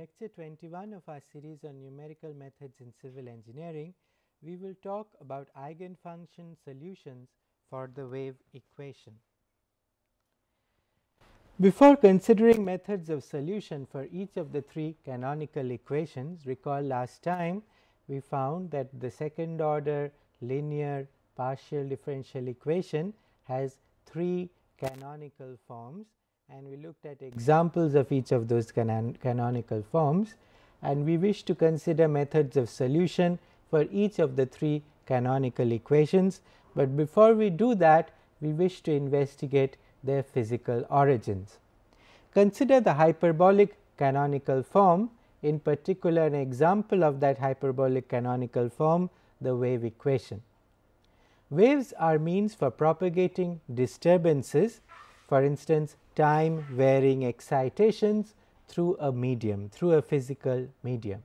lecture 21 of our series on numerical methods in civil engineering, we will talk about eigenfunction solutions for the wave equation. Before considering methods of solution for each of the three canonical equations, recall last time we found that the second order linear partial differential equation has three canonical forms, and we looked at examples of each of those canonical forms, and we wish to consider methods of solution for each of the three canonical equations. But before we do that, we wish to investigate their physical origins. Consider the hyperbolic canonical form, in particular an example of that hyperbolic canonical form, the wave equation. Waves are means for propagating disturbances, for instance time varying excitations through a medium, through a physical medium.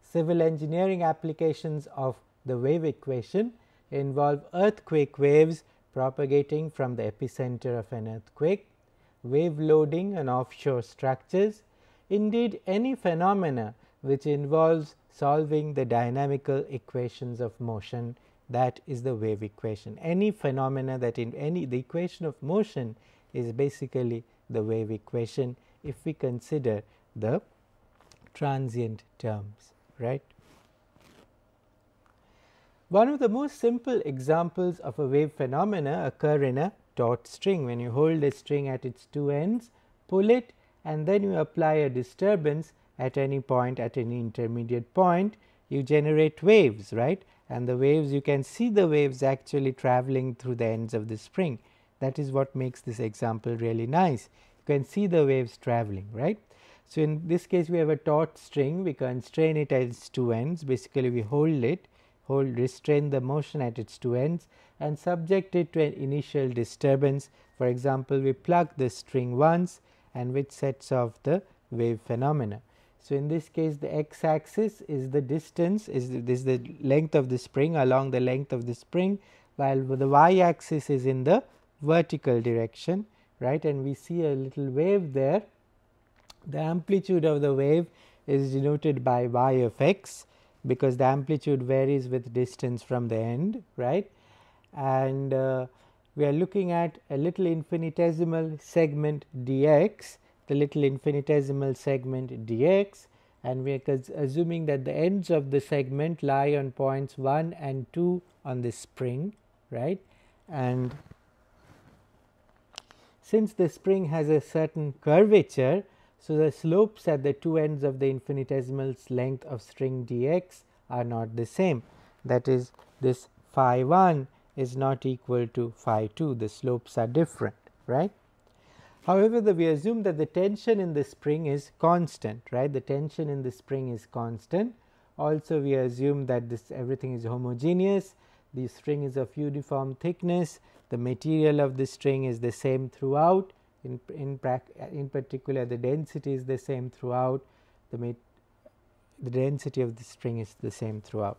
Civil engineering applications of the wave equation involve earthquake waves propagating from the epicenter of an earthquake, wave loading on offshore structures, indeed any phenomena which involves solving the dynamical equations of motion, that is the wave equation. Any phenomena that the equation of motion is basically the wave equation if we consider the transient terms, right. One of the most simple examples of a wave phenomena occur in a taut string. When you hold a string at its two ends, pull it, and then you apply a disturbance at any point, at any intermediate point, you generate waves, right, and the waves, you can see the waves actually traveling through the ends of the spring. That is what makes this example really nice. You can see the waves traveling, right. So, in this case we have a taut string, we constrain it at its two ends, basically we hold it, restrain the motion at its two ends and subject it to an initial disturbance. For example, we plug the string once, and which sets off the wave phenomena. So, in this case the x axis is the distance, is the length of the spring, along the length of the spring, while the y axis is in the vertical direction, right, and we see a little wave there. The amplitude of the wave is denoted by y of x, because the amplitude varies with distance from the end, right, and we are looking at a little infinitesimal segment dx, the little infinitesimal segment dx, and we are assuming that the ends of the segment lie on points 1 and 2 on the spring, right, and since the spring has a certain curvature, so the slopes at the two ends of the infinitesimal length of string dx are not the same. That is, this phi 1 is not equal to phi 2, the slopes are different, right. However, we assume that the tension in the spring is constant, right, the tension in the spring is constant. Also we assume that everything is homogeneous, the string is of uniform thickness, the material of the string is the same throughout, in particular the density is the same throughout, the density of the string is the same throughout.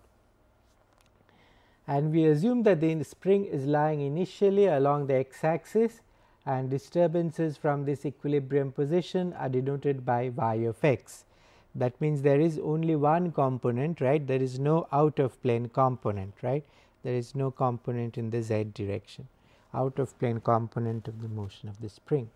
And we assume that the spring is lying initially along the x axis, and disturbances from this equilibrium position are denoted by y of x. That means there is only one component, right, there is no out of plane component, right, there is no component in the z direction, out of plane component of the motion of the spring.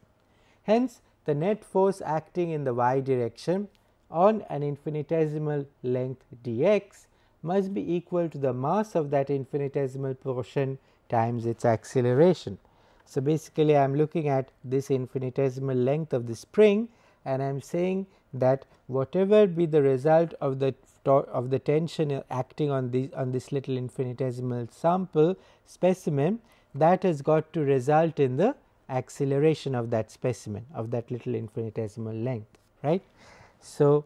Hence, the net force acting in the y direction on an infinitesimal length dx must be equal to the mass of that infinitesimal portion times its acceleration. So, basically I am looking at this infinitesimal length of the spring, and I am saying that whatever be the result of the tension acting on this little infinitesimal sample specimen, that has got to result in the acceleration of that specimen, of that little infinitesimal length, right. So,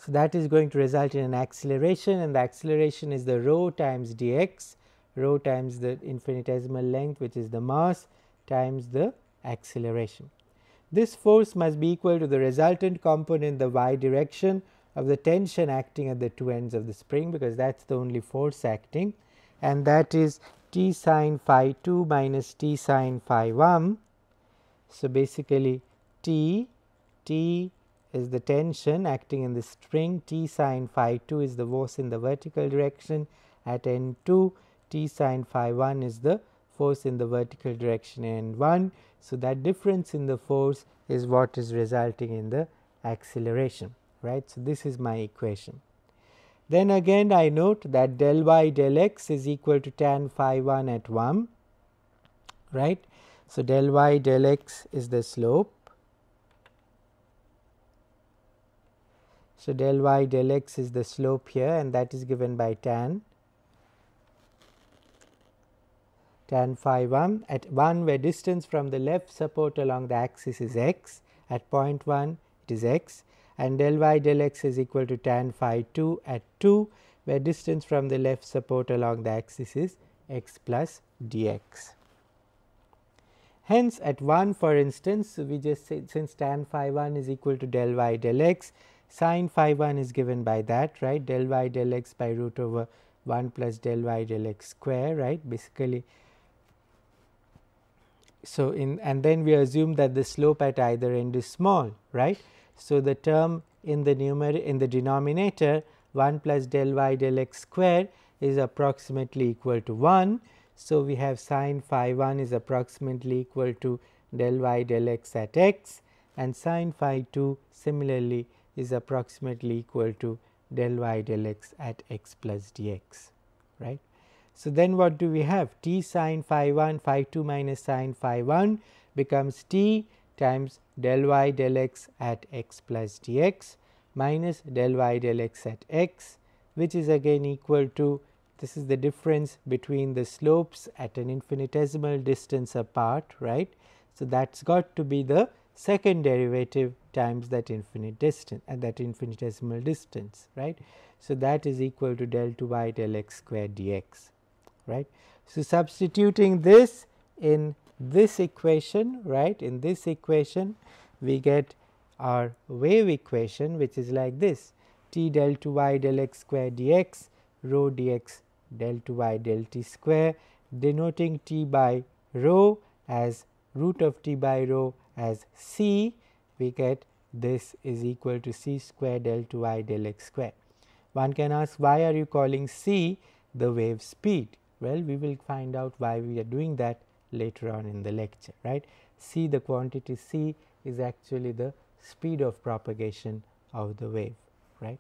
that is going to result in an acceleration, and the acceleration is the rho times dx, rho times the infinitesimal length, which is the mass, times the acceleration. This force must be equal to the resultant component in the y direction of the tension acting at the two ends of the spring, because that is the only force acting, and that is T sin phi 2 minus T sin phi 1. So, basically T is the tension acting in the string, T sin phi 2 is the force in the vertical direction at n 2, T sin phi 1 is the force in the vertical direction n 1. So, that difference in the force is what is resulting in the acceleration, right. So, this is my equation. Then again I note that del y del x is equal to tan phi 1 at 1, right. So, del y del x is the slope. So, del y del x is the slope here, and that is given by tan phi 1 at 1, where distance from the left support along the axis is x, at point 1 it is x, and del y del x is equal to tan phi 2 at 2, where distance from the left support along the axis is x plus dx. Hence, at 1 for instance, we just said since tan phi 1 is equal to del y del x, sin phi 1 is given by that, right, del y del x by root over 1 plus del y del x square, right, basically. So, and then we assume that the slope at either end is small, right. So, the term in the denominator 1 plus del y del x square is approximately equal to 1. So, we have sin phi 1 is approximately equal to del y del x at x, and sin phi 2 similarly is approximately equal to del y del x at x plus dx, right. So, then what do we have? T sin phi 1 phi 2 minus sin phi 1 becomes T times del y del x at x plus dx minus del y del x at x, which is again equal to, this is the difference between the slopes at an infinitesimal distance apart, right. So, that has got to be the second derivative times that infinite distance at that infinitesimal distance, right. So, that is equal to del 2y del x square dx, right. So, substituting this in this equation, right, in this equation we get our wave equation, which is like this: T del 2y del x square dx rho dx del 2y del t square, denoting T by rho as root of T by rho as c, we get this is equal to c square del 2y del x square. One can ask, why are you calling c the wave speed? Well, we will find out why we are doing that later on in the lecture, right. C, the quantity c is actually the speed of propagation of the wave, right.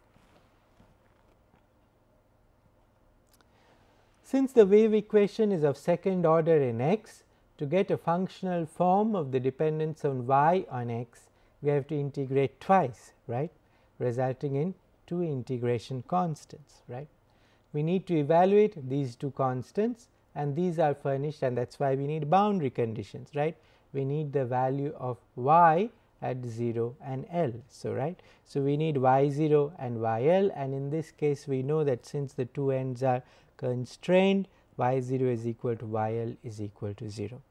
Since the wave equation is of second order in x, to get a functional form of the dependence on y on x, we have to integrate twice, right, resulting in two integration constants, right. We need to evaluate these two constants, and these are furnished, and that is why we need boundary conditions, right. We need the value of y at 0 and L. So, right. So, we need y0 and yL, and in this case we know that since the two ends are constrained, y0 is equal to yL is equal to 0.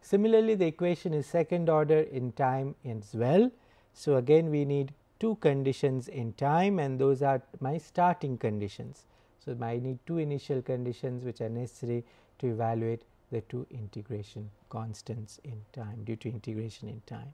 Similarly, the equation is second order in time as well. So, again we need two conditions in time, and those are my starting conditions. So, I need two initial conditions which are necessary to evaluate the two integration constants in time due to integration in time.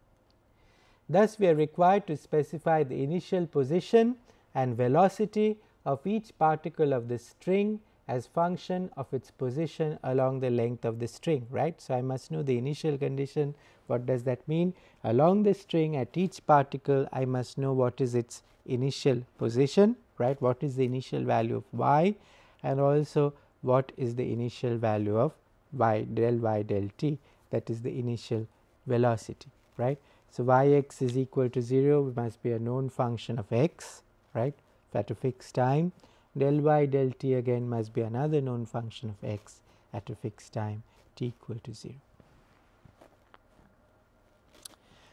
Thus, we are required to specify the initial position and velocity of each particle of the string as function of its position along the length of the string, right. So, I must know the initial condition. What does that mean? Along the string at each particle, I must know what is its initial position, right, what is the initial value of y, and also what is the initial value of y del t, that is the initial velocity, right. So, yx is equal to 0 must be a known function of x, right, at a fixed time. Del y del t again must be another known function of x at a fixed time t equal to 0.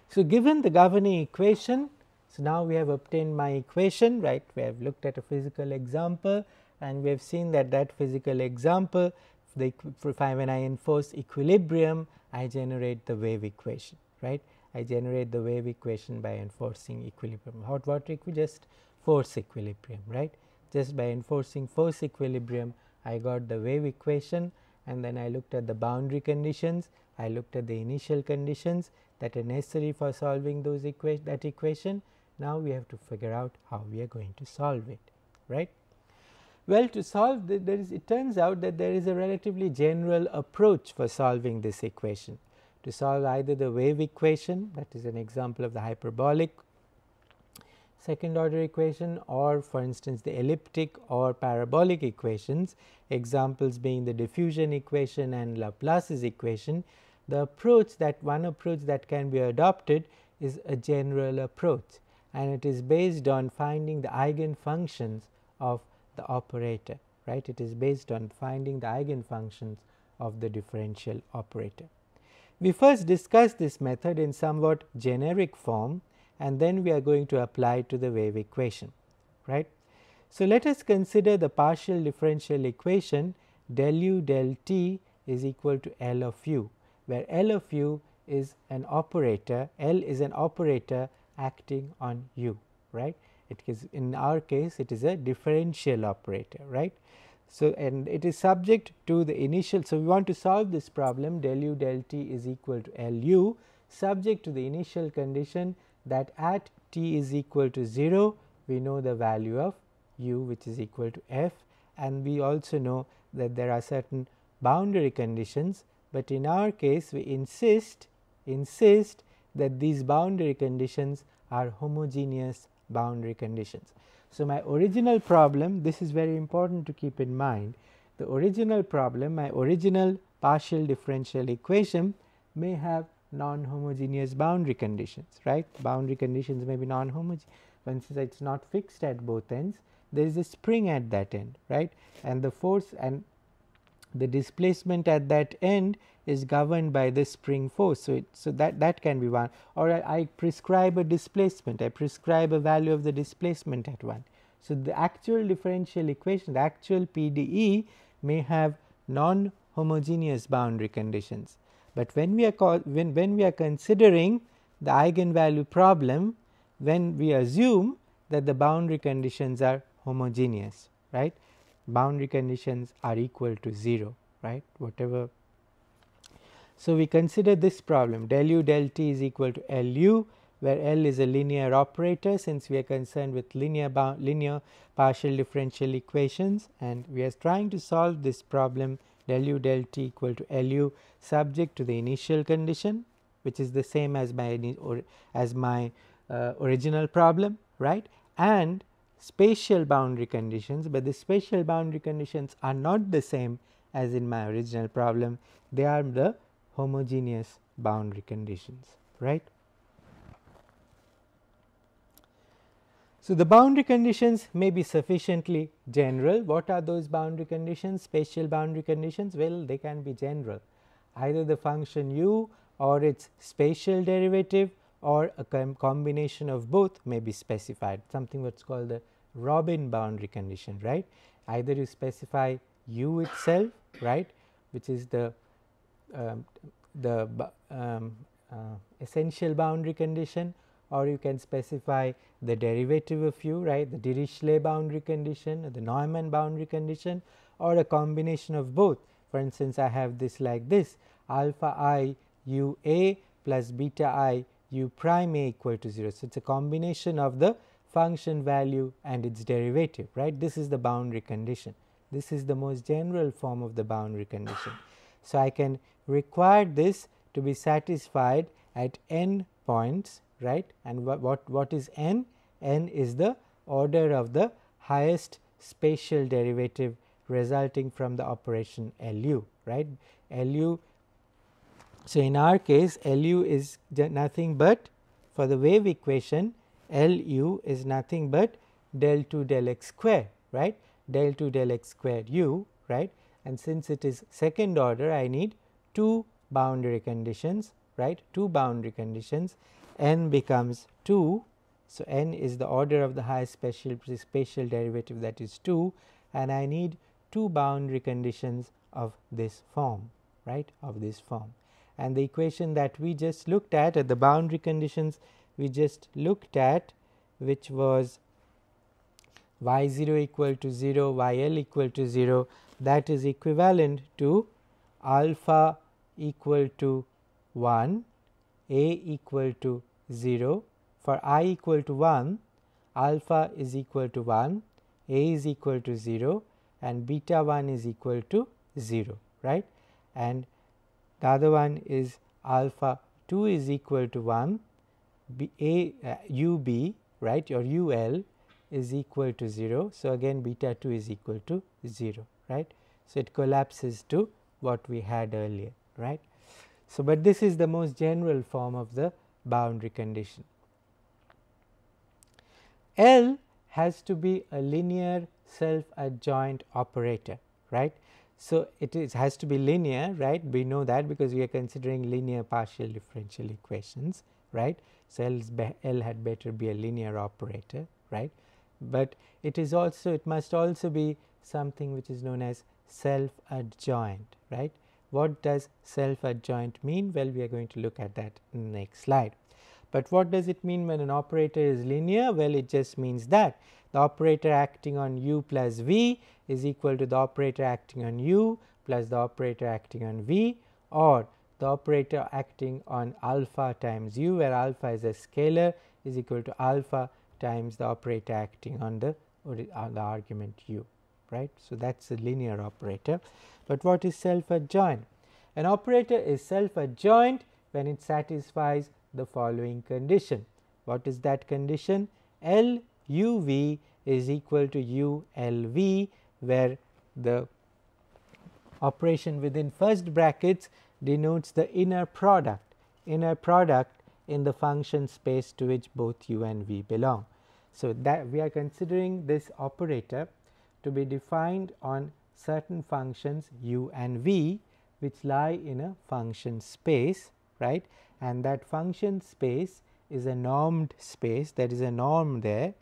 So, given the governing equation, so now we have obtained my equation, right. We have looked at a physical example, and we have seen that that physical example, when I enforce equilibrium, I generate the wave equation, right. I generate the wave equation by enforcing equilibrium. What just force equilibrium, right. Just by enforcing force equilibrium, I got the wave equation, and then I looked at the boundary conditions, I looked at the initial conditions that are necessary for solving those that equation, Now we have to figure out how we are going to solve it, right. Well, to solve it turns out that there is a relatively general approach for solving this equation. To solve either the wave equation, that is an example of the hyperbolic second order equation, or for instance the elliptic or parabolic equations, examples being the diffusion equation and Laplace's equation. The approach one approach that can be adopted is a general approach, and it is based on finding the eigenfunctions of the operator, right. It is based on finding the eigenfunctions of the differential operator. We first discussed this method in somewhat generic form, and then we are going to apply to the wave equation, right. So, let us consider the partial differential equation del u del t is equal to L of u, where L of u is an operator, L is an operator acting on u, right. It is, in our case, it is a differential operator, right. So, and it is subject to the initial. So, we want to solve this problem del u del t is equal to L u, subject to the initial condition that at t is equal to 0 we know the value of u, which is equal to f, and we also know that there are certain boundary conditions, but in our case we insist that these boundary conditions are homogeneous boundary conditions. So, my original problem, this is very important to keep in mind, the original problem, my original partial differential equation may have non-homogeneous boundary conditions, right. Boundary conditions may be non-homogeneous, since it is not fixed at both ends, there is a spring at that end, right, and the force and the displacement at that end is governed by the spring force. So, that can be one, or I prescribe a displacement, I prescribe a value of the displacement at one. So, the actual differential equation, the actual PDE may have non-homogeneous boundary conditions, but when we are considering the eigenvalue problem, when we assume that the boundary conditions are homogeneous, right, boundary conditions are equal to 0, right, whatever. So, we consider this problem del u del t is equal to L u, where L is a linear operator, since we are concerned with linear partial differential equations, and we are trying to solve this problem del u del t equal to L u subject to the initial condition, which is the same as my original problem, right, and spatial boundary conditions, but the spatial boundary conditions are not the same as in my original problem, they are the homogeneous boundary conditions, right. So, the boundary conditions may be sufficiently general. What are those boundary conditions? Spatial boundary conditions, well, they can be general, either the function u or its spatial derivative or a combination of both may be specified, something what is called the Robin boundary condition, right. Either you specify u itself, right, which is the essential boundary condition, or you can specify the derivative of u, right, the Dirichlet boundary condition or the Neumann boundary condition, or a combination of both. For instance, I have this like this, alpha I u a plus beta I u prime a equal to 0. So, it is a combination of the function value and its derivative, right. This is the boundary condition. This is the most general form of the boundary condition. So, I can require this to be satisfied at n points, right, and what is n? N is the order of the highest spatial derivative resulting from the operation LU, right, LU. So, in our case LU is nothing but, for the wave equation, LU is nothing but del 2 del x square, right, del 2 del x square u, right, and since it is second order I need 2 boundary conditions, right, 2 boundary conditions, n becomes 2. So, n is the order of the highest spatial derivative, that is 2, and I need 2 boundary conditions of this form, right, of this form. And the equation that we just looked at the boundary conditions we just looked at, which was y0 equal to 0, yl equal to 0, that is equivalent to alpha equal to 1, a equal to 0 for I equal to 1, alpha is equal to 1, A is equal to 0 and beta 1 is equal to 0, right, and the other one is alpha 2 is equal to 1, UB, right, or UL is equal to 0. So, again beta 2 is equal to 0, right. So, it collapses to what we had earlier, right. So, but this is the most general form of the boundary condition. L has to be a linear self adjoint operator, right. So, it has to be linear, right, we know that because we are considering linear partial differential equations, right. So, L had better be a linear operator, right, but it is also, it must also be something which is known as self adjoint, right. What does self adjoint mean? Well, we are going to look at that in the next slide. But what does it mean when an operator is linear? Well, it just means that the operator acting on u plus v is equal to the operator acting on u plus the operator acting on v, or the operator acting on alpha times u, where alpha is a scalar, is equal to alpha times the operator acting on the argument u, right. So, that is a linear operator. But what is self adjoint? An operator is self adjoint when it satisfies the following condition. What is that condition? L u v is equal to u L v, where the operation within first brackets denotes the inner product in the function space to which both u and v belong. So, that we are considering this operator to be defined on certain functions u and v which lie in a function space, right, and that function space is a normed space, there is a norm there,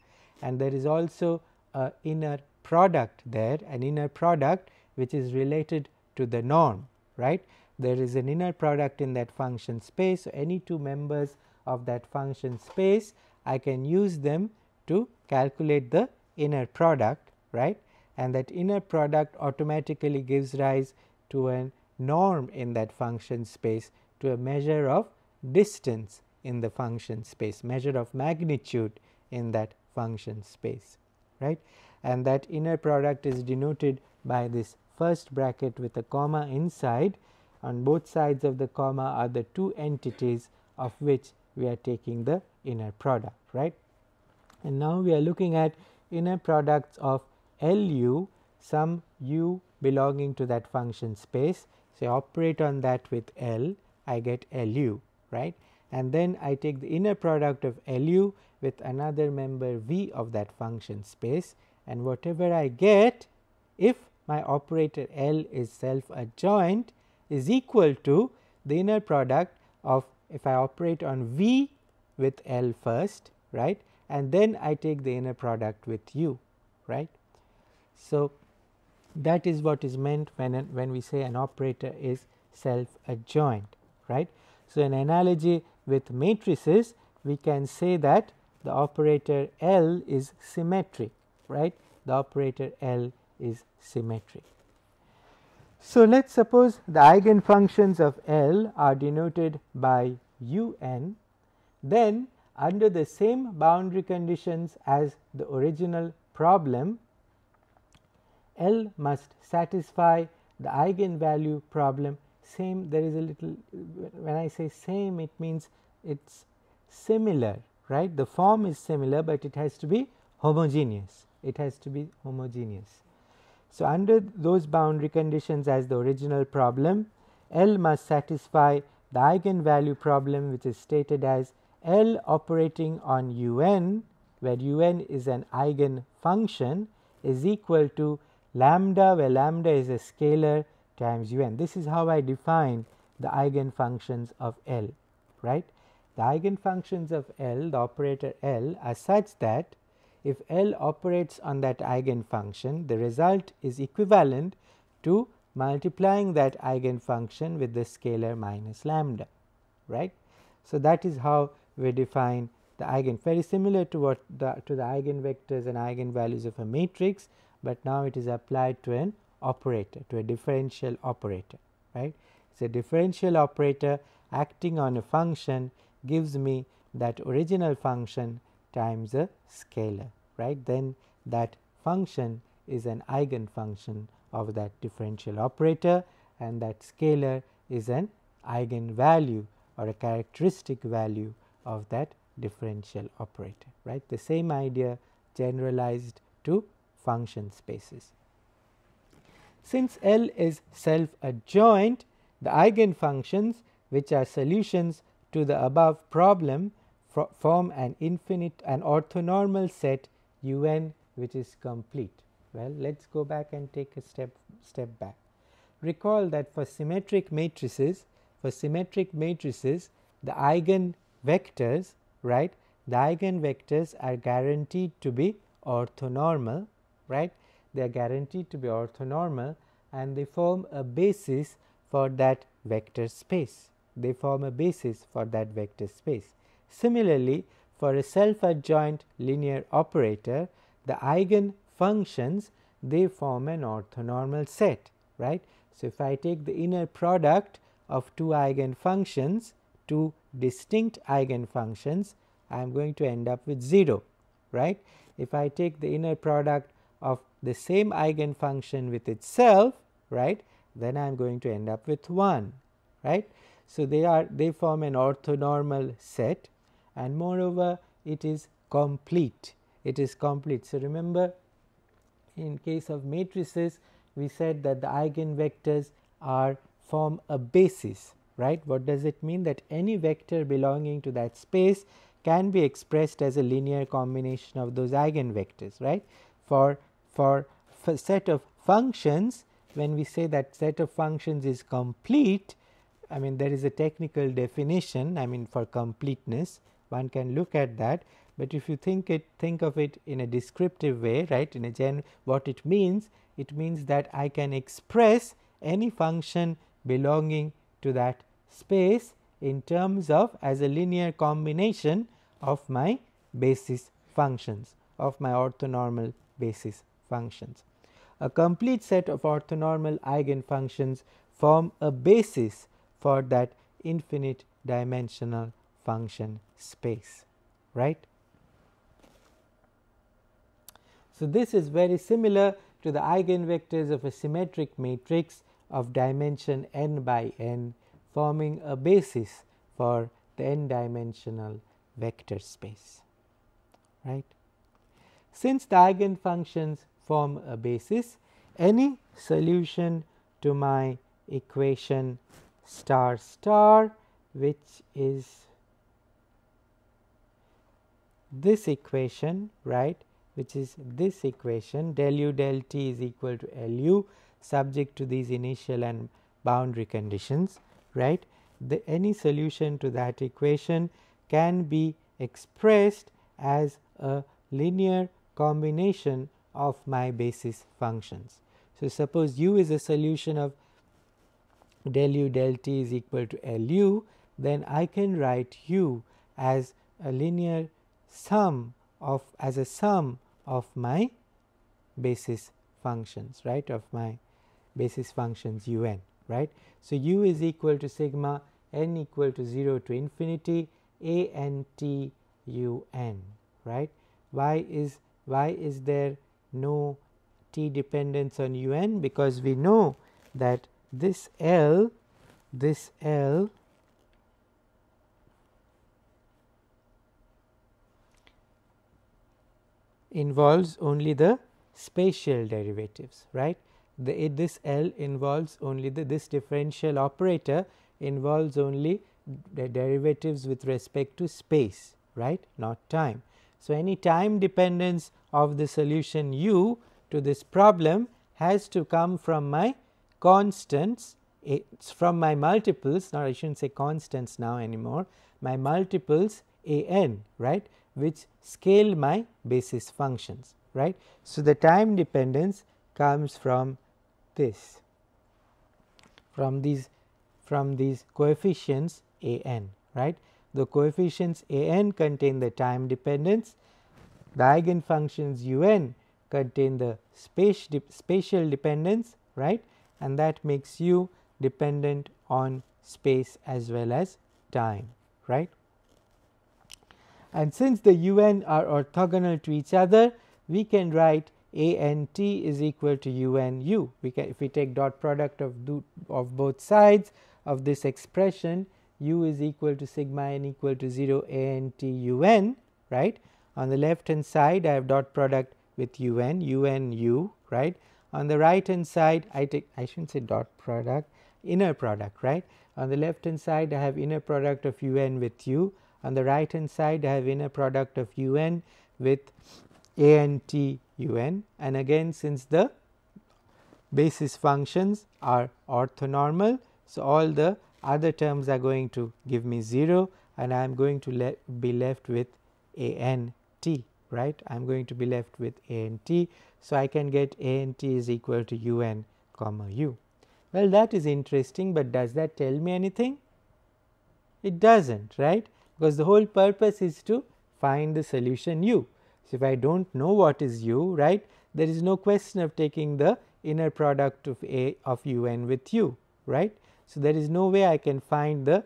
and there is also a inner product there, an inner product which is related to the norm, right. There is an inner product in that function space. So, any two members of that function space, I can use them to calculate the inner product, right, and that inner product automatically gives rise to a norm in that function space, to a measure of distance in the function space, measure of magnitude in that function space, right, and that inner product is denoted by this first bracket with a comma inside. On both sides of the comma are the two entities of which we are taking the inner product, right. And now we are looking at inner products of LU, some u belonging to that function space. So, I operate on that with L, I get LU, right, and then I take the inner product of LU with another member V of that function space, and whatever I get, if my operator L is self adjoint, is equal to the inner product of, if I operate on V with L first, right, and then I take the inner product with U, right. So, that is what is meant when we say an operator is self adjoint, right. So, an analogy with matrices, we can say that the operator L is symmetric, right, the operator L is symmetric. So, let us suppose the eigenfunctions of L are denoted by un, then under the same boundary conditions as the original problem, L must satisfy the eigenvalue problem. Same, there is a little, when I say same, it means it is similar, right, the form is similar, but it has to be homogeneous, it has to be homogeneous. So, under those boundary conditions as the original problem, L must satisfy the eigenvalue problem, which is stated as L operating on un, where un is an eigenfunction, is equal to lambda, where lambda is a scalar, times un. This is how I define the eigenfunctions of L, right. The eigenfunctions of L, the operator L, are such that if L operates on that eigenfunction, the result is equivalent to multiplying that eigenfunction with the scalar minus lambda, right. So, that is how we define the eigen, very similar to what the eigenvectors and eigenvalues of a matrix, but now it is applied to an operator, to a differential operator, right. It is a differential operator acting on a function, gives me that original function times a scalar, right. Then that function is an eigenfunction of that differential operator, and that scalar is an eigenvalue or a characteristic value of that differential operator, right. The same idea generalized to function spaces. Since L is self-adjoint, the eigenfunctions which are solutions to the above problem form an orthonormal set UN which is complete. Well, let us go back and take a step back. Recall that for symmetric matrices, the eigenvectors, right, the eigenvectors are guaranteed to be orthonormal, right. They are guaranteed to be orthonormal, and they form a basis for that vector space. Similarly, for a self-adjoint linear operator, the eigenfunctions, they form an orthonormal set, right. So, if I take the inner product of two eigenfunctions, two distinct eigenfunctions, I am going to end up with 0, right. If I take the inner product of the same eigenfunction with itself, right, then I am going to end up with 1, right. So, they form an orthonormal set, and moreover it is complete. So, remember, in case of matrices we said that the eigenvectors form a basis, right. What does it mean? That any vector belonging to that space can be expressed as a linear combination of those eigenvectors, right. For set of functions, when we say that set of functions is complete, I mean there is a technical definition, I mean for completeness one can look at that, but if you think of it in a descriptive way, right, in a what it means that I can express any function belonging to that space in terms of as a linear combination of my basis functions, of my orthonormal basis functions. A complete set of orthonormal eigenfunctions form a basis for that infinite dimensional function space, right. So, this is very similar to the eigenvectors of a symmetric matrix of dimension n by n, forming a basis for the n dimensional vector space, right. Since the eigenfunctions form a basis, any solution to my equation star star, which is this equation, right, which is this equation del u del t is equal to Lu subject to these initial and boundary conditions, right. Any solution to that equation can be expressed as a linear combination of my basis functions. So, suppose u is a solution of del u del t is equal to Lu, then I can write u as a linear sum of my basis functions, right, of my basis functions un, right. So, u is equal to sigma n equal to 0 to infinity a n t u n, right. Why is there no t dependence on un? Because we know that this L involves only the spatial derivatives, right. This L involves only this differential operator involves only the derivatives with respect to space, right, not time. So, any time dependence of the solution u to this problem has to come from my constants, from my multiples, now I should not say constants now anymore, my multiples a n, right, which scale my basis functions, right. So, the time dependence comes from this, from these coefficients a n, right. The coefficients a n contain the time dependence, the eigenfunctions u n contain the spatial dependence, right, and that makes u dependent on space as well as time, right. and since the un are orthogonal to each other, we can write a n t is equal to u n u. We can, if we take dot product of both sides of this expression, u is equal to sigma n equal to 0 a n t u n, right. On the left hand side I have dot product with u n u, right. On the right hand side I shouldn't say dot product, inner product, right. On the left hand side I have inner product of u n with u, on the right hand side I have inner product of u n with a n t u n, and again since the basis functions are orthonormal, so all the other terms are going to give me 0 and I am going to be left with a n t, right. I am going to be left with a n t. So, I can get a n t is equal to u n comma u. Well, that is interesting, but does that tell me anything? It does not, right, because the whole purpose is to find the solution u. So, if I do not know what is u, right, there is no question of taking the inner product of u n with u, right. So, there is no way I can find the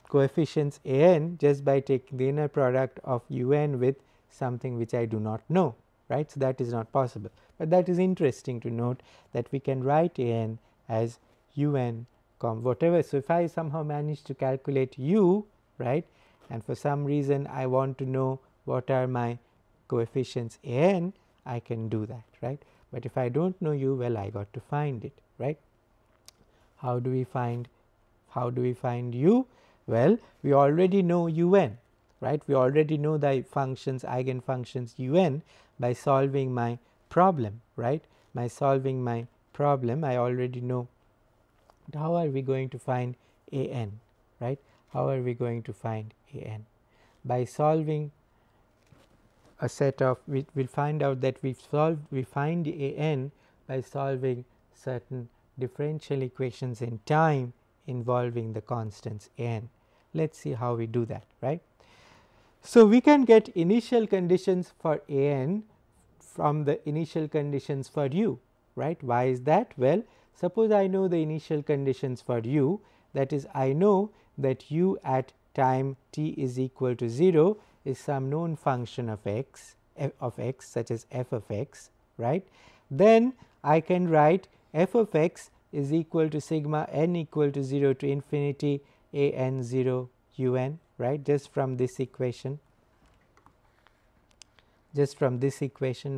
coefficients a n just by taking the inner product of u n with something which I do not know, right. So, that is not possible, but that is interesting to note that we can write a n as u n whatever. So, if I somehow manage to calculate u, right, and for some reason I want to know what are my coefficients a n, I can do that, right. But if I do not know u, well, I got to find it, right. How do we find u? Well, we already know u n, right. We already know the functions, eigenfunctions u n by solving my problem, right. By solving my problem I already know. How are we going to find a n, right? How are we going to find a n? By solving a set of, we will find out that we find a n by solving certain differential equations in time involving the constants a n. Let us see how we do that, right. So, we can get initial conditions for a n from the initial conditions for u, right. Why is that? Well, suppose I know the initial conditions for u, that is I know that u at time t is equal to 0 is some known function of x such as f of x, right. Then I can write f of x is equal to sigma n equal to 0 to infinity a n 0 u n, right, just from this equation,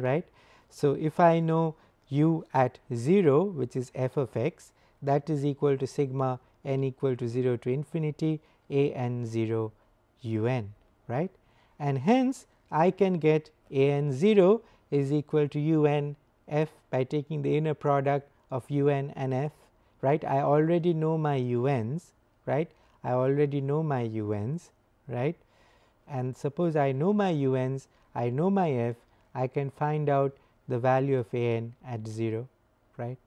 right. So, if I know u at 0, which is f of x, that is equal to sigma n equal to 0 to infinity a n 0 u n, right, and hence I can get a n 0 is equal to u n f by taking the inner product of u n and f, right. I already know my u n's, right, right, and suppose I know my u n's, I know my f, I can find out the value of a n at 0, right.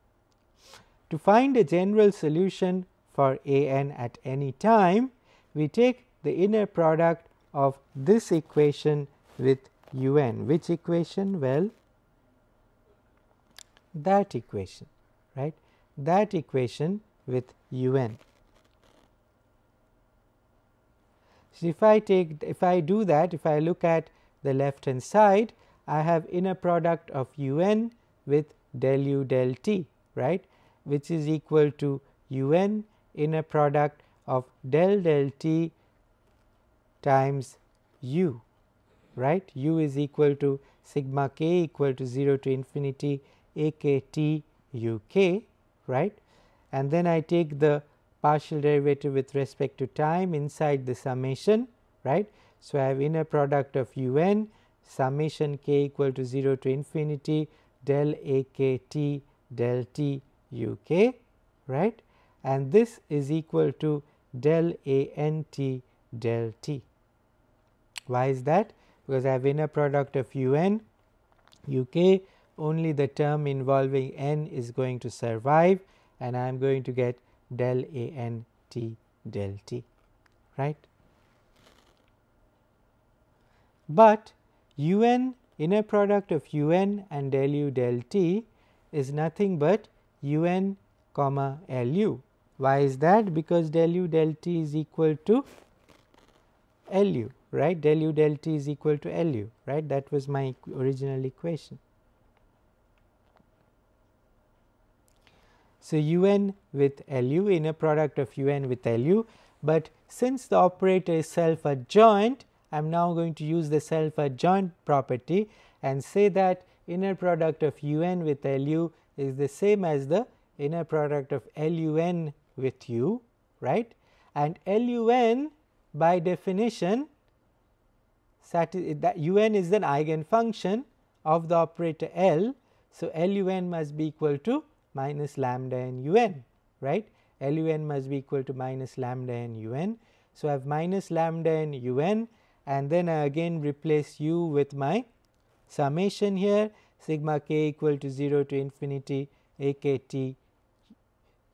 To find a general solution for a n at any time, we take the inner product of this equation with u n. Which equation? Well, that equation, right, that equation with u n. So, if I do that, if I look at the left hand side, I have inner product of u n with del u del t, right, which is equal to u n inner product of del t times u, right. U is equal to sigma k equal to 0 to infinity a k t u k, right, and then I take the partial derivative with respect to time inside the summation, right. So, I have inner product of u n summation k equal to 0 to infinity del a k t del t u k, right, and this is equal to del a n t del t. Why is that? Because I have inner product of u n u k, only the term involving n is going to survive and I am going to get del a n t del t, right. But u n, inner product of u n and del u del t is nothing but u n comma l u. Why is that? Because del u del t is equal to l u, right, del u del t is equal to Lu, right. That was my original equation. So, un with Lu, inner product of un with Lu, but since the operator is self adjoint, I am now going to use the self adjoint property and say that inner product of un with Lu is the same as the inner product of Lun with u, right, and Lun by definition that un is an eigenfunction of the operator L. So, Lun must be equal to minus lambda n un, right. Lun must be equal to minus lambda n un. So, I have minus lambda n un, and then I again replace u with my summation here, sigma k equal to 0 to infinity akt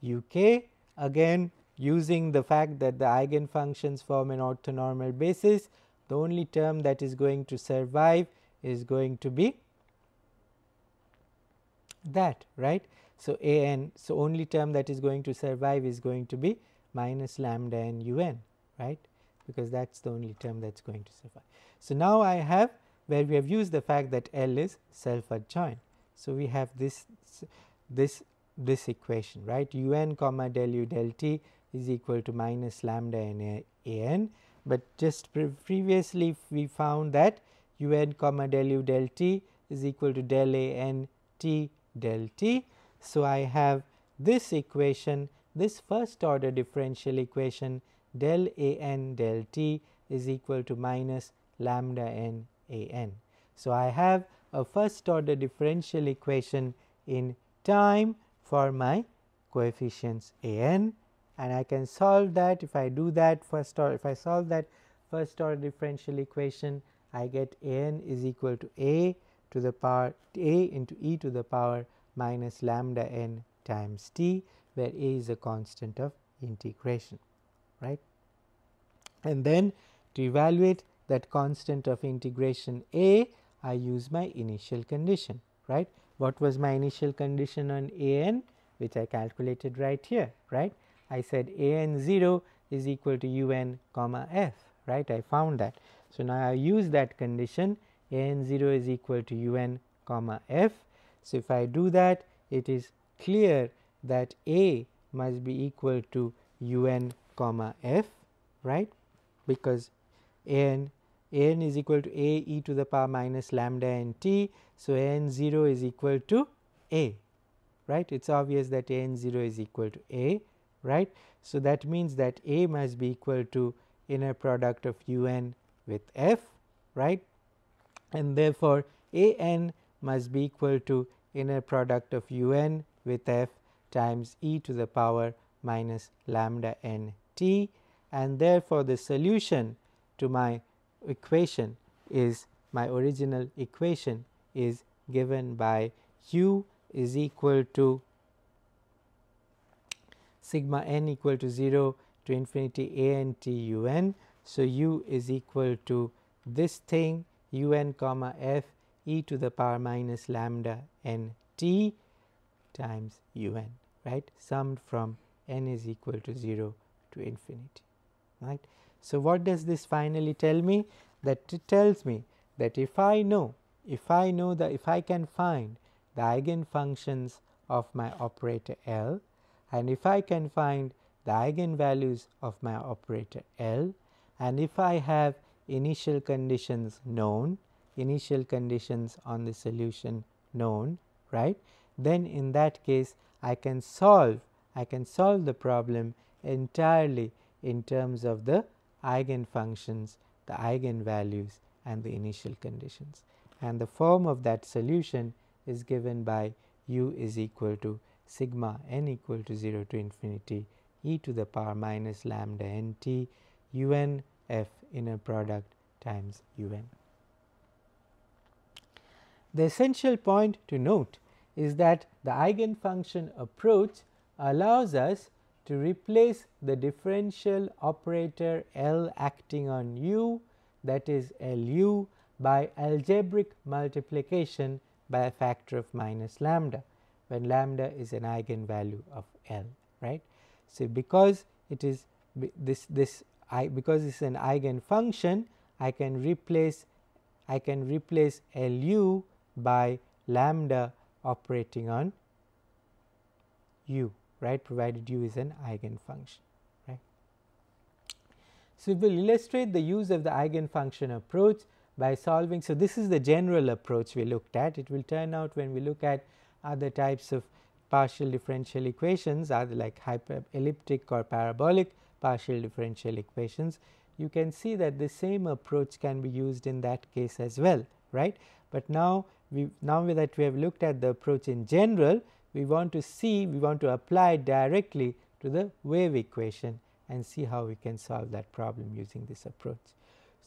uk, again using the fact that the eigenfunctions form an orthonormal basis. The only term that is going to survive is going to be that, right. So, so only term that is going to survive is going to be minus lambda n un, right, because that is the only term that is going to survive. So, now I have where we have used the fact that L is self adjoint. So, we have this equation, right, un comma del u del t is equal to minus lambda n an, but just previously we found that un comma del u del t is equal to del a n t del t. So, I have this equation, this first order differential equation del a n del t is equal to minus lambda n a n. So, I have a first order differential equation in time for my coefficients a n, and I can solve that. If I do that first order, if I solve that first order differential equation, I get a n is equal to a to the power a into e to the power minus lambda n times t, where a is a constant of integration, right. And then to evaluate that constant of integration a, I use my initial condition, right. What was my initial condition on a n, which I calculated right here, right. I said a n 0 is equal to un comma f, right. I found that. So, now I use that condition, a n 0 is equal to un comma f. So, if I do that, it is clear that a must be equal to un comma f, right, because a n is equal to a e to the power minus lambda n t. So, a n 0 is equal to a, right. It is obvious that a n 0 is equal to a, right. So, that means that a must be equal to inner product of un with f, right, and therefore, a n must be equal to inner product of un with f times e to the power minus lambda n t, and therefore, the solution to my equation is, my original equation is given by u is equal to sigma n equal to 0 to infinity a n t u n. So, u is equal to this thing un comma f e to the power minus lambda n t times un, right, summed from n is equal to 0 to infinity, right. So, what does this finally tell me? That it tells me that if I can find the eigenfunctions of my operator L, and if I can find the eigenvalues of my operator L, and if I have initial conditions known, initial conditions on the solution known, right, then in that case I can solve the problem entirely in terms of the eigenfunctions, the eigenvalues, and the initial conditions, and the form of that solution is given by u is equal to sigma n equal to 0 to infinity e to the power minus lambda n t un f inner product times un. The essential point to note is that the eigenfunction approach allows us to replace the differential operator L acting on u, that is Lu, by algebraic multiplication by a factor of minus lambda, when lambda is an eigenvalue of L, right. So, because it is because it is an eigenfunction, I can replace Lu by lambda operating on U, right, provided U is an eigenfunction, right. So, we will illustrate the use of the eigenfunction approach by solving. So, this is the general approach we looked at. It will turn out when we look at other types of partial differential equations, either like elliptic or parabolic partial differential equations, you can see that the same approach can be used in that case as well, right. But now that we have looked at the approach in general, we want to apply it directly to the wave equation and see how we can solve that problem using this approach.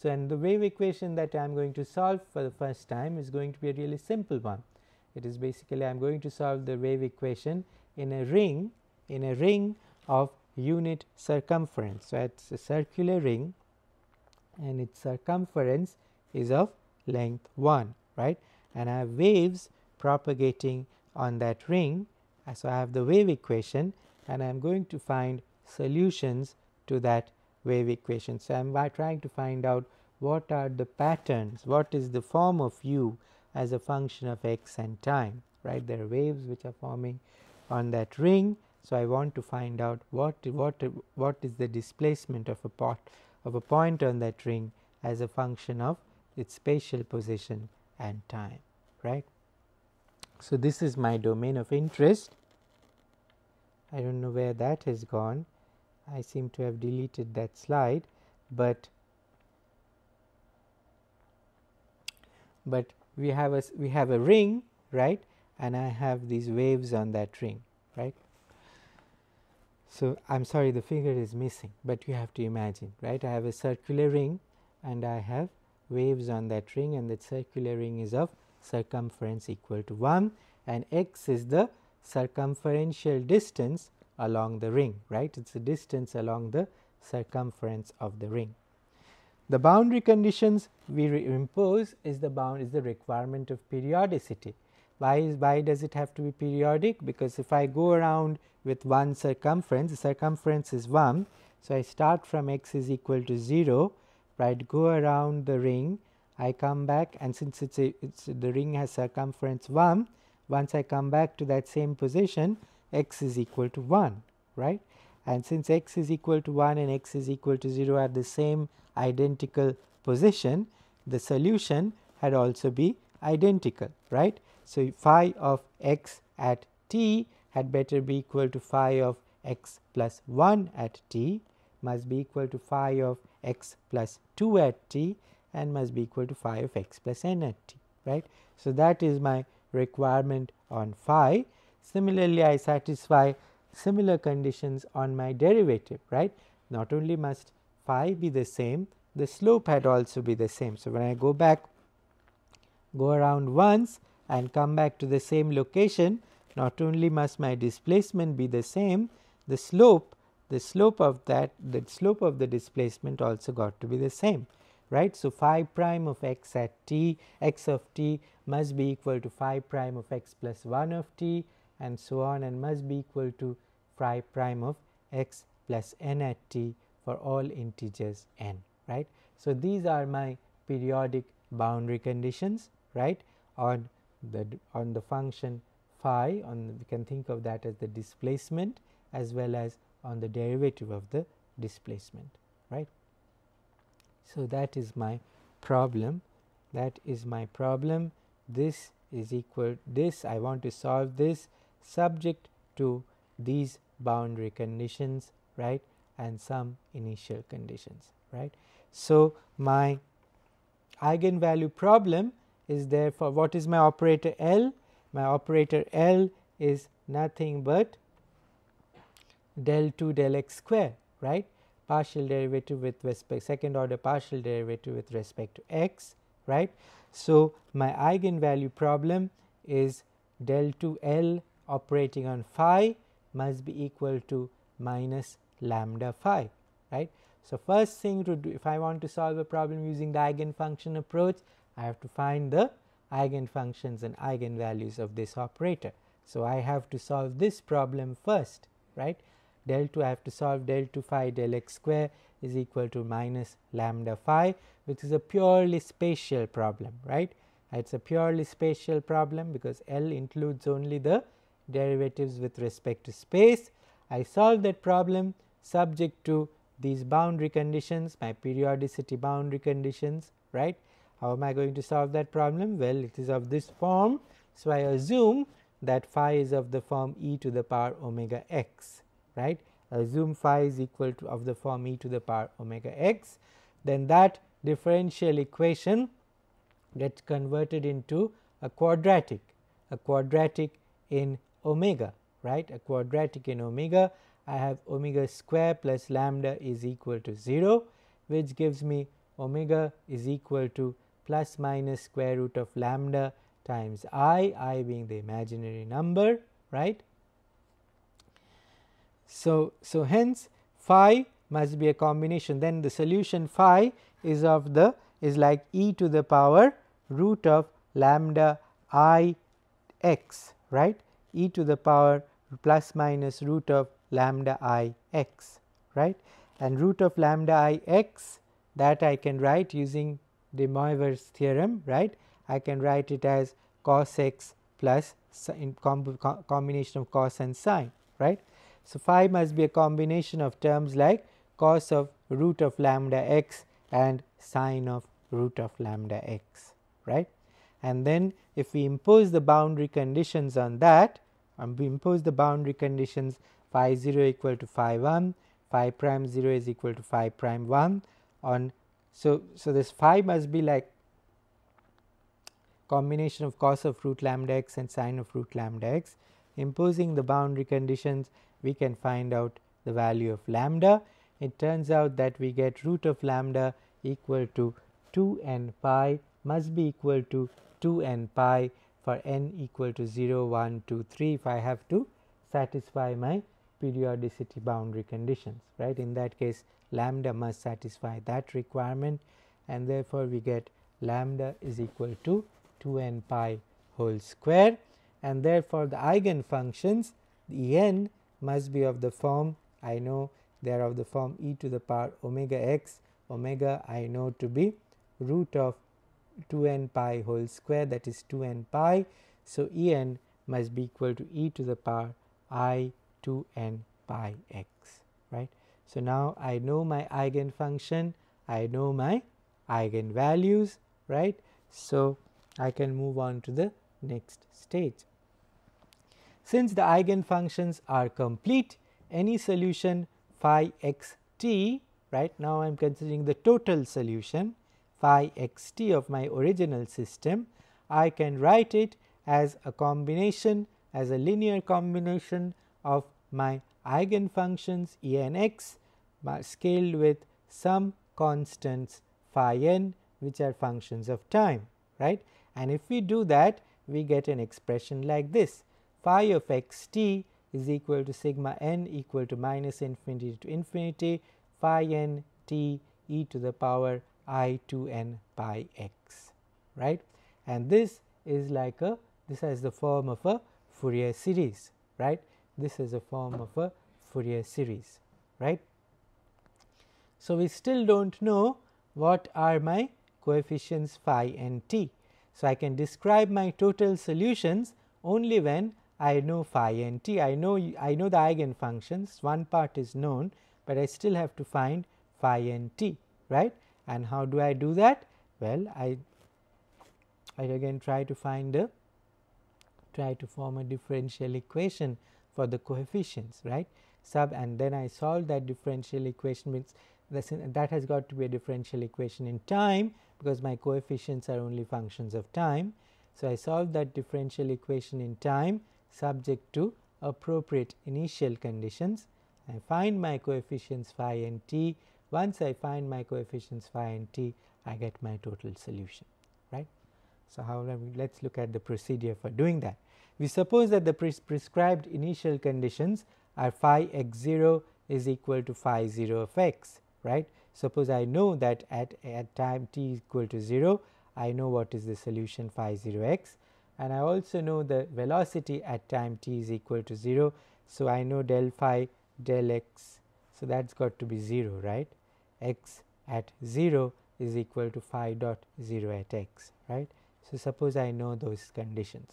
So, and the wave equation that I am going to solve for the first time is going to be a really simple one. It is basically I am going to solve the wave equation in a ring of unit circumference. So, it is a circular ring and its circumference is of length 1, right, and I have waves propagating on that ring. So, I have the wave equation and I am going to find solutions to that wave equation. So, I am trying to find out what are the patterns, what is the form of u as a function of x and time, right. There are waves which are forming on that ring. So, I want to find out what is the displacement of a point on that ring as a function of its spatial position and time, right. So, this is my domain of interest. I do not know where that has gone. I seem to have deleted that slide, but we have a ring, right, and I have these waves on that ring, right. So, I am sorry the figure is missing, but you have to imagine, right. I have a circular ring and I have waves on that ring, and that circular ring is of circumference equal to 1, and x is the circumferential distance along the ring, right. It is the distance along the circumference of the ring. The boundary conditions we impose is the requirement of periodicity. Why does it have to be periodic? Because if I go around with one circumference, the circumference is 1. So, I start from x is equal to 0, right, go around the ring, I come back, and since the ring has circumference 1, once I come back to that same position, x is equal to 1, right, and since x is equal to 1 and x is equal to 0 are the same identical position, the solution had also be identical, right. So, phi of x at t had better be equal to phi of x plus 1 at t, must be equal to phi of x plus 2 at t, and must be equal to phi of x plus n at t, right. So, that is my requirement on phi. Similarly, I satisfy similar conditions on my derivative, right. Not only must phi be the same, the slope had also be the same. So, when I go around once and come back to the same location, not only must my displacement be the same, the slope of the displacement also got to be the same, right. So, phi prime of x at t, x of t must be equal to phi prime of x plus 1 of t, and so on, and must be equal to phi prime of x plus n at t for all integers n, right. So, these are my periodic boundary conditions, right, on the function phi, we can think of that as the displacement as well as on the derivative of the displacement, right. So, that is my problem, this is equal this, I want to solve this subject to these boundary conditions, right, and some initial conditions, right. So, my eigenvalue problem is therefore, what is my operator L? My operator L is nothing but del 2 del x square, right, partial derivative with respect, second order partial derivative with respect to x, right. So, my eigenvalue problem is del 2 L operating on phi must be equal to minus lambda phi, right. So, first thing to do, if I want to solve a problem using the eigenfunction approach, I have to find the eigenfunctions and eigenvalues of this operator. So, I have to solve this problem first, right. Del 2 I have to solve del 2 phi del x square is equal to minus lambda phi. which is a purely spatial problem, right. It is a purely spatial problem because L includes only the derivatives with respect to space. I solve that problem subject to these boundary conditions, my periodicity boundary conditions, right. How am I going to solve that problem? Well, it is of this form. So, I assume that phi is of the form e to the power omega x, right. Assume phi is equal to of the form e to the power omega x, then that differential equation gets converted into a quadratic in omega, right, a quadratic in omega. I have omega square plus lambda is equal to 0, which gives me omega is equal to plus minus square root of lambda times I being the imaginary number, right. So, hence phi must be a combination, then the solution phi is of the is like e to the power root of lambda I x, right, e to the power plus minus root of lambda I x, right, and root of lambda I x, that I can write using de Moivre's theorem, right. I can write it as cos x plus combination of cos and sine, right. So, phi must be a combination of terms like cos of root of lambda x and sine of root of lambda x, right. And then if we impose the boundary conditions on that, we impose the boundary conditions phi 0 equal to phi 1, phi prime 0 is equal to phi prime 1 on. So, this phi must be like combination of cos of root lambda x and sine of root lambda x. Imposing the boundary conditions, we can find out the value of lambda. It turns out that we get root of lambda equal to 2 n pi must be equal to 2 n pi for n equal to 0, 1, 2, 3 if I have to satisfy my periodicity boundary conditions, right. In that case, lambda must satisfy that requirement, and therefore, we get lambda is equal to 2 n pi whole square, and therefore, the eigenfunctions the n must be of the form, I know they are of the form e to the power omega x, omega I know to be root of 2 n pi whole square, that is 2 n pi. So, E n must be equal to e to the power I 2 n pi x, right. So, now I know my eigenfunction, I know my eigenvalues, right. So, I can move on to the next stage. Since the eigenfunctions are complete, any solution phi x t, right. Now, I am considering the total solution phi x t of my original system. I can write it as a combination, as a linear combination of my eigenfunctions E n x scaled with some constants phi n, which are functions of time, right. And if we do that, we get an expression like this: phi of x t is equal to sigma n equal to minus infinity to infinity phi n t e to the power I 2 n pi x, right. And this is like a, this has the form of a Fourier series, right. This is a form of a Fourier series, right. So, we still do not know what are my coefficients phi and t. So, I can describe my total solutions only when I know phi and t. I know the eigenfunctions, one part is known, but I still have to find phi and t, right. And how do I do that? Well, I again try to form a differential equation for the coefficients, right. And then I solve that differential equation, means that has got to be a differential equation in time, because my coefficients are only functions of time. So, I solve that differential equation in time subject to appropriate initial conditions. I find my coefficients phi and t. Once I find my coefficients phi and t, I get my total solution, right. So, however, let us look at the procedure for doing that. We suppose that the prescribed initial conditions are phi x 0 is equal to phi 0 of x, right. Suppose I know that at time t equal to 0, I know what is the solution phi 0 x, and I also know the velocity at time t is equal to 0. So, I know del phi del x, so that has got to be 0, right. X at 0 is equal to phi dot 0 at x, right. So, suppose I know those conditions,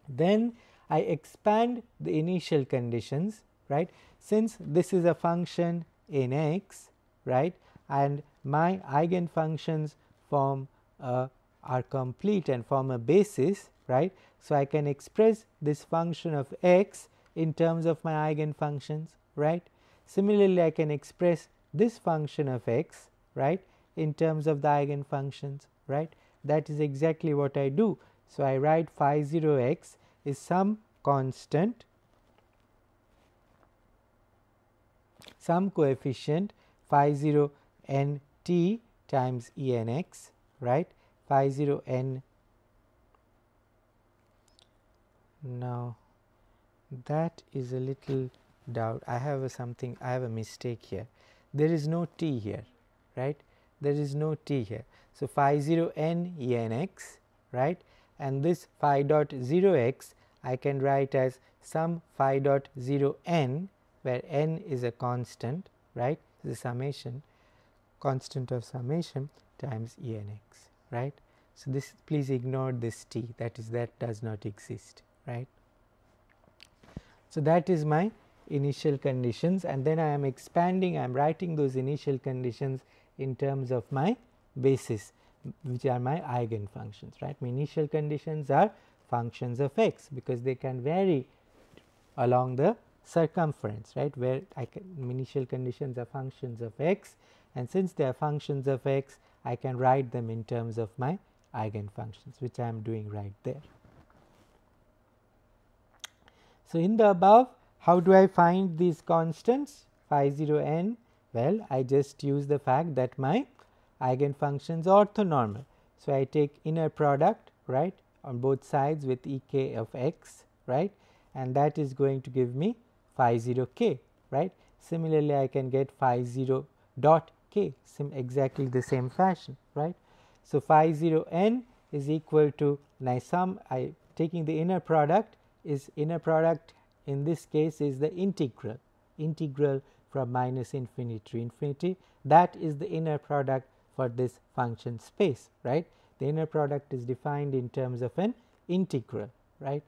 then I expand the initial conditions, right. Since this is a function in x, right, and my eigenfunctions form are complete and form a basis, right. So, I can express this function of x in terms of my eigenfunctions, right. Similarly, I can express this function of x, right, in terms of the eigenfunctions, right. That is exactly what I do. So, I write phi 0 x is some constant, some coefficient phi 0 n t times E n x, right, phi 0 n. Now, that is a little doubt. I have a mistake here. There is no t here, right, there is no t here. So, phi 0 n E n x, right, and this phi dot 0 x I can write as some phi dot 0 n, where n is a constant, right, the summation, constant of summation times E n x, right. So, this, please ignore this t, that is, that does not exist, right. So, that is my initial conditions, and then I am expanding, I am writing those initial conditions in terms of my basis, which are my eigenfunctions, right. My initial conditions are functions of x, because they can vary along the circumference, right, where initial conditions are functions of x, and since they are functions of x, I can write them in terms of my eigenfunctions, which I am doing right there. So, in the above, how do I find these constants phi 0 n? Well, I just use the fact that my eigenfunctions are orthonormal. So, I take inner product, right, on both sides with E k of x, right, and that is going to give me phi 0 k, right. Similarly, I can get phi 0 dot k, exactly the same fashion, right. So, phi 0 n is equal to, I taking the inner product, is inner product in this case is the integral from minus infinity to infinity, that is the inner product for this function space, right. The inner product is defined in terms of an integral, right.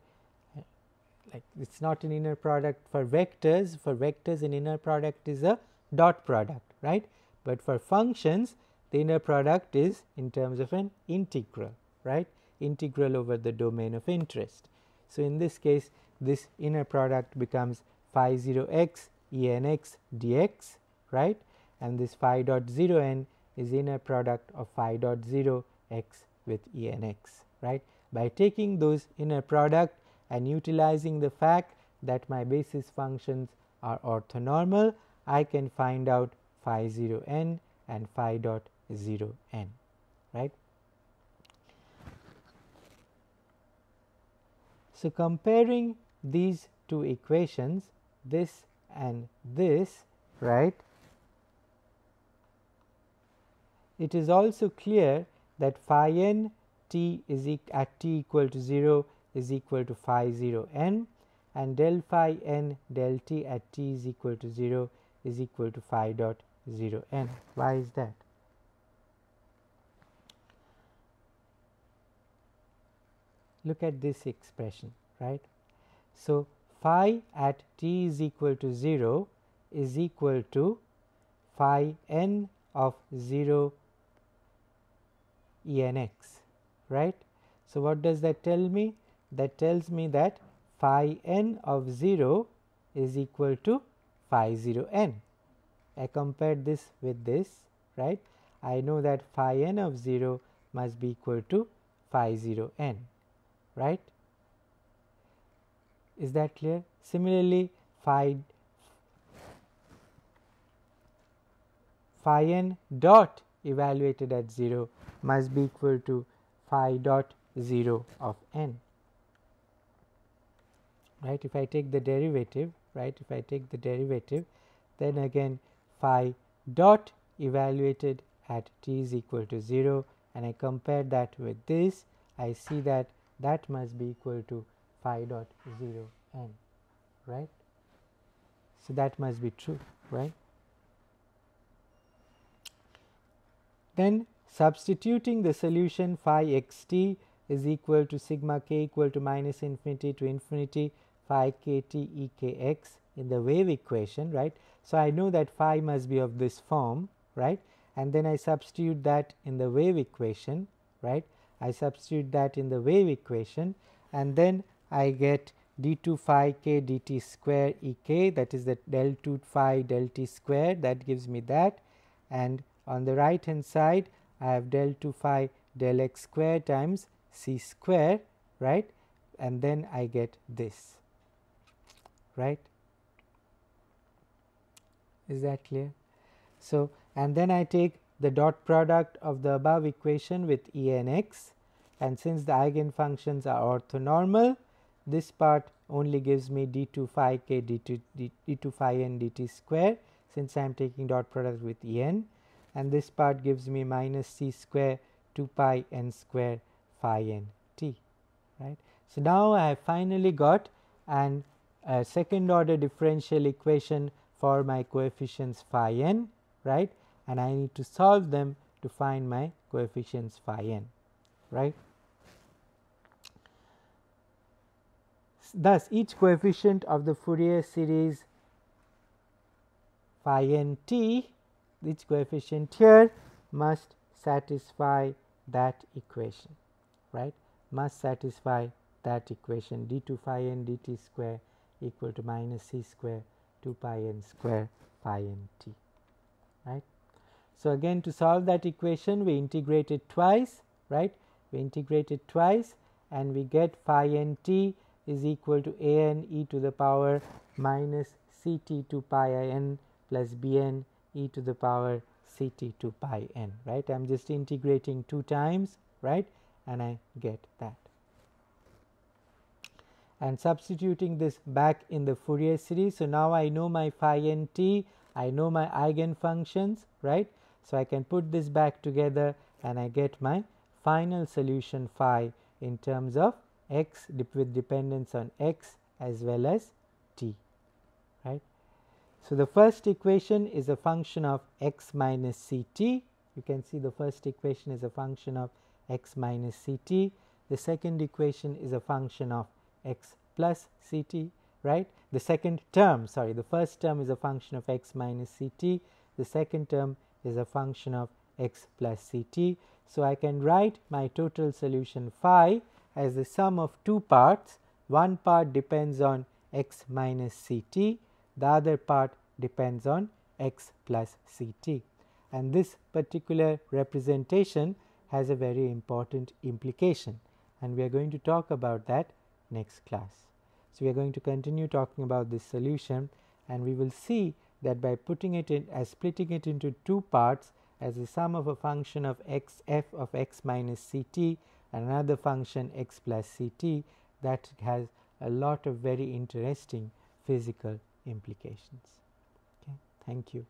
Like, it is not an inner product for vectors an inner product is a dot product, right, but for functions the inner product is in terms of an integral, right, integral over the domain of interest. So, in this case, this inner product becomes phi 0 x E n x dx, right, and this phi dot 0 n is inner product of phi dot 0 x with E n x, right. By taking those inner product and utilizing the fact that my basis functions are orthonormal, I can find out phi 0 n and phi dot 0 n, right. So, comparing these two equations, this and this, right, it is also clear that phi n t is at t equal to 0 is equal to phi 0 n, and del phi n del t at t is equal to 0 is equal to phi dot 0 n. Why is that? Look at this expression, right. So, phi at t is equal to 0 is equal to phi n of 0 E n x, right. So, what does that tell me? That tells me that phi n of 0 is equal to phi 0 n. I compared this with this, right. I know that phi n of 0 must be equal to phi 0 n, right. Is that clear? Similarly, phi n dot evaluated at 0 must be equal to phi dot 0 of n, right. If I take the derivative, right, if I take the derivative, then again phi dot evaluated at t is equal to 0, and I compare that with this, I see that that must be equal to phi dot 0 n, right. So, that must be true, right. Then substituting the solution phi x t is equal to sigma k equal to minus infinity to infinity phi k t e k x in the wave equation, right. So, I know that phi must be of this form, right, and then I substitute that in the wave equation, right. I substitute that in the wave equation, and then I get d2 phi k dt square e k, that is the del 2 phi del t square, that gives me that, and on the right hand side I have del 2 phi del x square times c square, right, and then I get this, right. Is that clear? So, and then I take the dot product of the above equation with E n x, and since the eigenfunctions are orthonormal, this part only gives me d2 phi k d2 phi n dt square, since I am taking dot product with E n, and this part gives me minus c square 2 pi n square phi n t, right. So, now I have finally got an second order differential equation for my coefficients phi n, right, and I need to solve them to find my coefficients phi n, right. Thus, each coefficient of the Fourier series phi n t, each coefficient here must satisfy that equation, right, must satisfy that equation d2 phi n dt square equal to minus c square 2 pi n square phi n t, right. So, again to solve that equation we integrate it twice, right, we integrate it twice and we get phi n t is equal to a n e to the power minus c t 2 pi I n plus b n e to the power c t 2 pi n, right. I am just integrating 2 times, right, and I get that. And substituting this back in the Fourier series. So, now I know my phi n t, I know my eigenfunctions, right. So, I can put this back together and I get my final solution phi in terms of x with dependence on x as well as t, right. So, the first equation is a function of x minus c t. You can see the first equation is a function of x minus c t. The second equation is a function of x plus c t, right. The second term, sorry, the first term is a function of x minus c t. The second term is a function of x plus c t. So, I can write my total solution phi as the sum of two parts. One part depends on x minus c t, the other part depends on x plus c t, and this particular representation has a very important implication, and we are going to talk about that next class. So, we are going to continue talking about this solution, and we will see that by putting it in as splitting it into two parts as the sum of a function of x f of x minus c t and another function x plus c t, that has a lot of very interesting physical implications. Okay. Thank you.